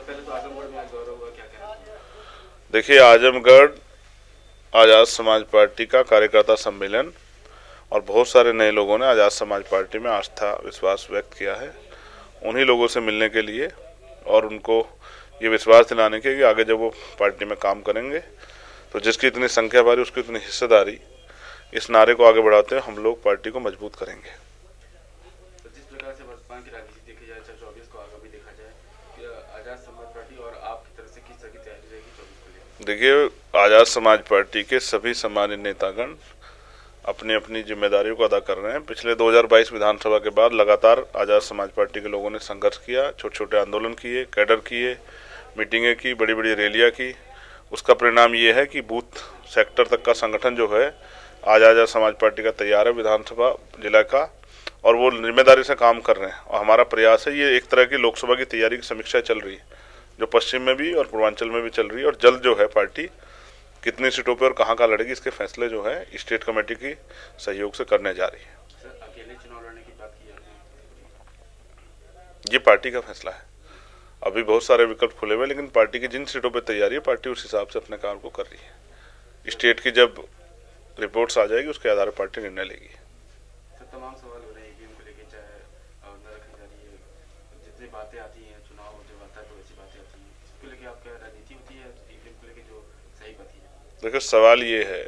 पहले तो आजमगढ़ में आज गौरव हुआ, क्या कहना है? देखिए, आजमगढ़ आज़ाद समाज पार्टी का कार्यकर्ता सम्मेलन और बहुत सारे नए लोगों ने आज़ाद समाज पार्टी में आस्था विश्वास व्यक्त किया है। उन्हीं लोगों से मिलने के लिए और उनको ये विश्वास दिलाने के कि आगे जब वो पार्टी में काम करेंगे तो जिसकी इतनी संख्या बारी उसकी इतनी हिस्सेदारी, इस नारे को आगे बढ़ाते हुए हम लोग पार्टी को मजबूत करेंगे। तो जिस प्रकार से वर्तमान की राजनीति देखी जाए, 24 को आगामी देखा जाए, कि आजाद समाज पार्टी और आपकी तरफ से किस तरह की तैयारी रहेगी 24 को लेकर? देखिए, आज़ाद समाज पार्टी के सभी सम्मानित नेतागण अपनी अपनी जिम्मेदारियों को अदा कर रहे हैं। पिछले 2022 विधानसभा के बाद लगातार आज़ाद समाज पार्टी के लोगों ने संघर्ष किया, छोटे छोटे आंदोलन किए, कैडर किए, मीटिंगें की, बड़ी बड़ी रैलियां की। उसका परिणाम ये है कि बूथ सेक्टर तक का संगठन जो है आज आज़ाद समाज पार्टी का तैयार है विधानसभा जिला का, और वो जिम्मेदारी से काम कर रहे हैं। और हमारा प्रयास है, ये एक तरह की लोकसभा की तैयारी की समीक्षा चल रही है जो पश्चिम में भी और पूर्वांचल में भी चल रही है, और जल्द जो है पार्टी कितनी सीटों पर और कहाँ कहाँ लड़ेगी इसके फैसले जो है स्टेट कमेटी की सहयोग से करने जा रही है। सर, अकेले चुनाव लड़ने की बात की आपने, ये पार्टी का फैसला है। अभी बहुत सारे विकल्प खुले हुए, लेकिन पार्टी की जिन सीटों पर तैयारी है पार्टी उस हिसाब से अपने काम को कर रही है। स्टेट की जब रिपोर्ट्स आ जाएगी उसके आधार पर पार्टी निर्णय लेगी। सर, तमाम सवाल हो रहे हैं ईवीएम को लेकर, चाहे न रखी जा रही है, जितनी बातें आती हैं, चुनाव जब आता है तो ऐसी बातें आती हैं, इसको लेकर आप क्या राजनीति होती है ईवीएम को लेकर जो सही बात है? देखिए, सवाल ये है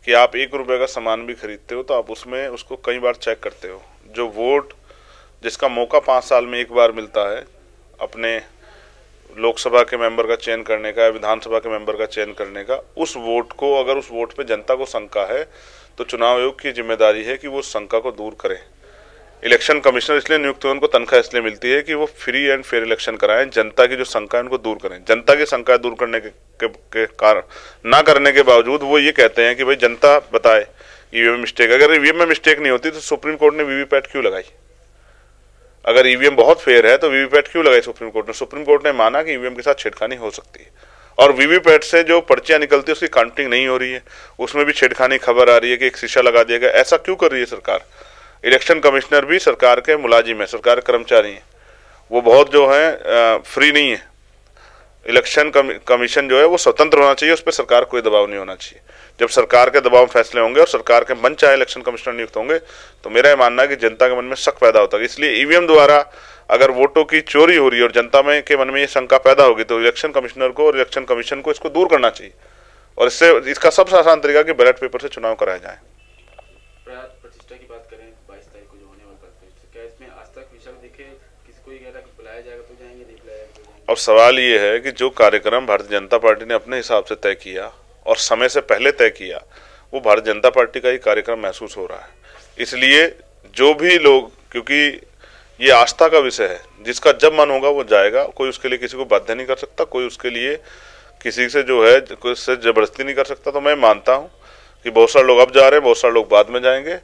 कि आप 1 रुपए का सामान भी खरीदते हो तो आप उसमें उसको कई बार चेक करते हो। जो वोट जिसका मौका 5 साल में एक बार मिलता है अपने लोकसभा के मेंबर का चयन करने का या विधानसभा के मेंबर का चयन करने का, उस वोट को, अगर उस वोट पे जनता को शंका है तो चुनाव आयोग की जिम्मेदारी है कि वो शंका को दूर करें। इलेक्शन कमिश्नर इसलिए नियुक्त हुए, उनको तनख्वाह इसलिए मिलती है कि वो फ्री एंड फेयर इलेक्शन कराएं, जनता की जो शंका है उनको दूर करें। जनता की शंका दूर करने के कारण ना करने के बावजूद वो ये कहते हैं कि भाई जनता बताए ईवीएम में मिस्टेक। अगर ईवीएम में मिस्टेक नहीं होती तो सुप्रीम कोर्ट ने वीवीपैट क्यों लगाई? अगर ईवीएम बहुत फेयर है तो वीवीपैट क्यों लगाई सुप्रीम कोर्ट ने? सुप्रीम कोर्ट ने माना कि ईवीएम के साथ छेड़खानी हो सकती है, और वीवीपैट से जो पर्चियां निकलती है उसकी काउंटिंग नहीं हो रही है, उसमें भी छेड़खानी खबर आ रही है कि एक शीशा लगा दिया गया। ऐसा क्यों कर रही है सरकार? इलेक्शन कमिश्नर भी सरकार के मुलाजिम है, सरकार के कर्मचारी हैं, वो बहुत जो है फ्री नहीं है। इलेक्शन कमीशन जो है वो स्वतंत्र होना चाहिए, उस पर सरकार कोई दबाव नहीं होना चाहिए। जब सरकार के दबाव फैसले होंगे और सरकार के मन चाहे इलेक्शन कमिश्नर नियुक्त होंगे तो मेरा ये मानना है कि जनता के मन में शक पैदा होता है। इसलिए ईवीएम द्वारा अगर वोटों की चोरी हो रही है और जनता में के मन में ये शंका पैदा होगी तो इलेक्शन कमिश्नर को और इलेक्शन कमीशन को इसको दूर करना चाहिए, और इससे इसका सबसे आसान तरीका कि बैलेट पेपर से चुनाव कराया जाए। प्रतिष्ठा की बात करें 22 तारीख को जो होने वाली प्रतिष्ठा, क्या इसमें आज तक विषय देखे किसी को कह रहा कि बुलाया जाएगा तो जाएंगे, नहीं बुलाया जाएगा तो जाएंगे? अब सवाल ये है कि जो कार्यक्रम भारतीय जनता पार्टी ने अपने हिसाब से तय किया और समय से पहले तय किया, वो भारतीय जनता पार्टी का ही कार्यक्रम महसूस हो रहा है। इसलिए जो भी लोग, क्योंकि ये आस्था का विषय है, जिसका जब मन होगा वो जाएगा, कोई उसके लिए किसी को बाध्य नहीं कर सकता, कोई उसके लिए किसी से जो है कोई से जबरदस्ती नहीं कर सकता। तो मैं मानता हूँ कि बहुत सारे लोग अब जा रहे हैं, बहुत सारे लोग बाद में जाएंगे,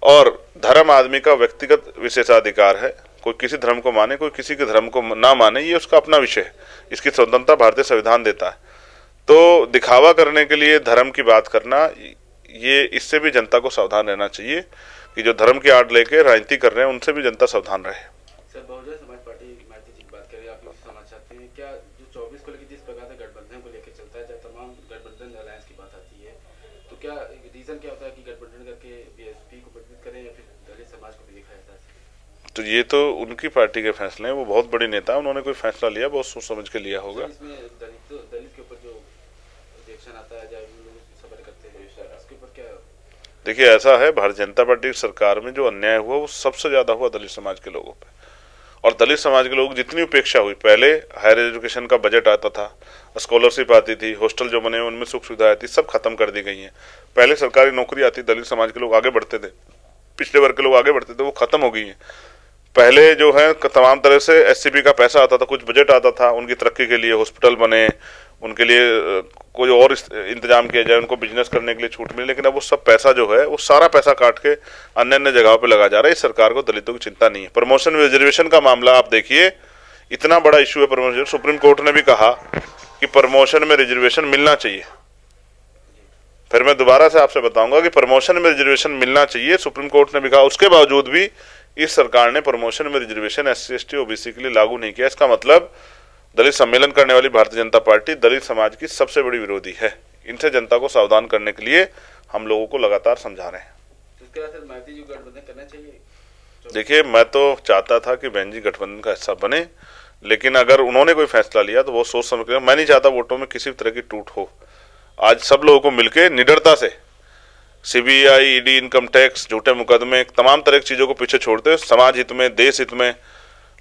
और धर्म आदमी का व्यक्तिगत विशेषाधिकार है। कोई किसी धर्म को माने, कोई किसी के धर्म को ना माने, ये उसका अपना विषय है, इसकी स्वतंत्रता भारतीय संविधान देता है। तो दिखावा करने के लिए धर्म की बात करना, ये इससे भी जनता को सावधान रहना चाहिए कि जो धर्म की आड़ लेके राजनीति कर रहे हैं उनसे भी जनता सावधान रहे। सर, बहुजन समाज पार्टी मायावती जी की बात करें, आप लोग समझ चाहते हैं क्या जो 24 को लेकर जिस प्रकार से गठबंधन को लेकर चलता है, जब तमाम गठबंधन अलायंस की बात आती है, तो क्या रीजन क्या होता है कि गठबंधन करके बीएसपी को मजबूत करें या फिर दलित समाज को भी दिखाया जाता है? तो ये तो उनकी पार्टी के फैसले हैं, वो बहुत बड़ी नेता है, उन्होंने कोई फैसला लिया बहुत सोच समझ के लिया होगा। इसमें दलित के ऊपर जो रिएक्शन आता है, जब लोग सबर करते हैं, इसके ऊपर क्या? देखिए, ऐसा है, भारतीय जनता पार्टी की सरकार में जो अन्याय हुआ वो सबसे ज्यादा हुआ दलित समाज के लोगों पे, और दलित समाज के लोग जितनी उपेक्षा हुई। पहले हायर एजुकेशन का बजट आता था, स्कॉलरशिप आती थी, हॉस्टल जो बने उनमें सुख सुविधा आती, सब खत्म कर दी गई हैं। पहले सरकारी नौकरी आती, दलित समाज के लोग आगे बढ़ते थे, पिछड़े वर्ग के लोग आगे बढ़ते थे, वो खत्म हो गई है। पहले जो है तमाम तरह से एससीपी का पैसा आता था, कुछ बजट आता था उनकी तरक्की के लिए, हॉस्पिटल बने, उनके लिए कोई और इंतजाम किया जाए, उनको बिजनेस करने के लिए छूट मिले, लेकिन अब वो सब पैसा जो है वो सारा पैसा काट के अन्य अन्य जगहों पे लगा जा रहा है। इस सरकार को दलितों की चिंता नहीं है। प्रमोशन में रिजर्वेशन का मामला आप देखिए, इतना बड़ा इशू है प्रमोशन। सुप्रीम कोर्ट ने भी कहा कि प्रमोशन में रिजर्वेशन मिलना चाहिए। फिर मैं दोबारा से आपसे बताऊंगा कि प्रमोशन में रिजर्वेशन मिलना चाहिए, सुप्रीम कोर्ट ने भी कहा। उसके बावजूद भी इस सरकार ने प्रमोशन में रिजर्वेशन SC ST OBC के लिए लागू नहीं किया। इसका मतलब दलित सम्मेलन करने वाली भारतीय जनता पार्टी दलित समाज की सबसे बड़ी विरोधी है। इनसे जनता को सावधान करने के लिए हम लोगों को लगातार समझा रहे हैं। इसके बाद मायावती जी को गठबंधन करना चाहिए। देखिए, मैं तो चाहता था कि बहन जी गठबंधन का हिस्सा बने, लेकिन अगर उन्होंने कोई फैसला लिया तो वो सोच समझ कर। मैं नहीं चाहता वोटों में किसी भी तरह की टूट हो। आज सब लोगों को मिलकर निडरता से CBI, ED, इनकम टैक्स, झूठे मुकदमे, तमाम तरह की चीजों को पीछे छोड़ते हुए समाज हित में, देश हित में,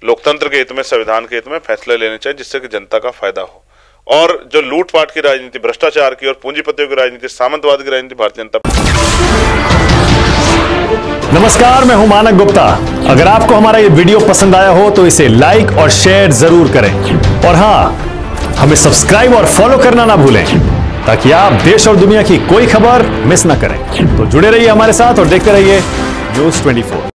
लोकतंत्र के हित में, संविधान के हित में फैसले लेने चाहिए, जिससे कि जनता का फायदा हो। और जो लूटपाट की राजनीति, भ्रष्टाचार की और पूंजीपतियों की राजनीति, सामंतवाद की राजनीति भारतीय जनता। नमस्कार, मैं हूं मानक गुप्ता। अगर आपको हमारा ये वीडियो पसंद आया हो तो इसे लाइक और शेयर जरूर करें, और हां, हमें सब्सक्राइब और फॉलो करना ना भूलें, ताकि आप देश और दुनिया की कोई खबर मिस ना करें। तो जुड़े रहिए हमारे साथ और देखते रहिए News 24।